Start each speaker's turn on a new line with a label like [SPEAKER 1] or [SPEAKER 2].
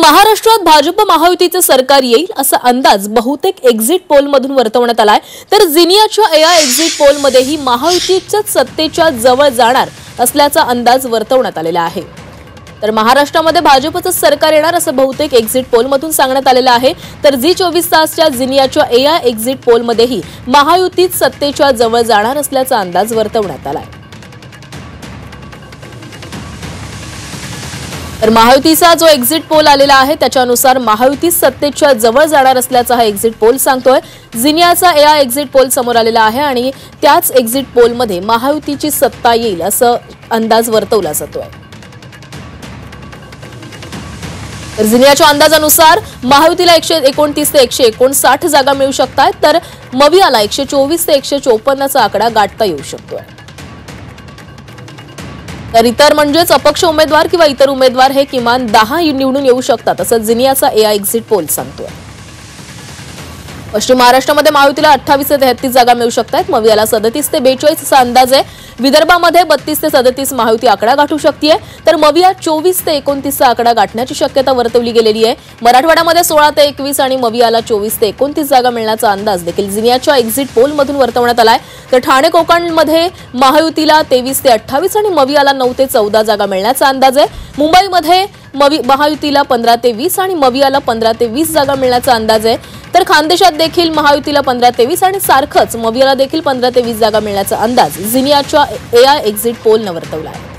[SPEAKER 1] महाराष्ट्रात भाजप महायुतीचे सरकार येईल असा अंदाज बहुतेक एक्झिट पोलमधून वर्तवण्यात आलाय। तर जिनियाच्या एआय एक्झिट पोलमध्येही महायुतीच्याच सत्तेच्या जवळ जाणार असल्याचा अंदाज वर्तवण्यात आलेला आहे। तर महाराष्ट्रामध्ये भाजपचं सरकार येणार असं बहुतेक एक्झिट पोलमधून सांगण्यात आलेलं आहे। तर जी24 तासच्या जिनियाच्या एआय एक्झिट पोलमध्येही महायुतीच सत्तेच्या जवळ जाणार असल्याचा अंदाज वर्तवण्यात आलाय। तर महायुतीचा जो एक्झिट पोल आलेला आहे त्याच्यानुसार महायुती सत्तेच्या जवळ जाणार असल्याचा हा एक्झिट पोल सांगतोय। जिनियाचा एआय एक्झिट पोल समोर आलेला आहे आणि त्याच एक्झिट पोलमध्ये महायुतीची सत्ता येईल असं अंदाज वर्तवला जातोय। तर जिनियाच्या अंदाजानुसार महायुतीला 129 ते 159 जागा मिळू शकतात, तर मवियाला 124 ते 154 चा आकडा गाठता येऊ शकतोय। तर इतर म्हणजेच अपक्ष उमेदवार किंवा इतर उमेदवार हे किमान 10 निवडून येऊ शकतात असं जिनियाचा एआय एक्झिट पोल सांगतोय। पश्चिम महाराष्ट्रामध्ये महायुतीला 28 ते 33 जागा मिळू शकतात, मवियाला 37 ते 42 असा अंदाज आहे। विदर्भामध्ये 32 ते 37 महायुती आकडा गाठू शकते, तर मविया 24 ते 29 चा आकडा गाठण्याची शक्यता वर्तवली गेलेली आहे। मराठवाड्यामध्ये 16 ते 21 आणि मवियाला 24 ते 29 जागा मिळण्याचा अंदाज देखील जिनियाच्या एक्झिट पोलमधून वर्तवण्यात आलाय। तर ठाणे कोकणमध्ये महायुतीला 23 ते 28 आणि मवियाला 9 ते 14 जागा मिळण्याचा अंदाज आहे। मुंबईमध्ये महायुतीला 15 ते 20 आणि मवियाला 15 ते 20 जागा मिळण्याचा अंदाज आहे। तर खानदेशात देखील महायुतीला 15 ते 20 आणि सारखंच मवियाला देखील 15 ते 20 जागा मिळण्याचा अंदाज जिनियाच्या एआय एक्झिट पोलने वर्तवला आहे।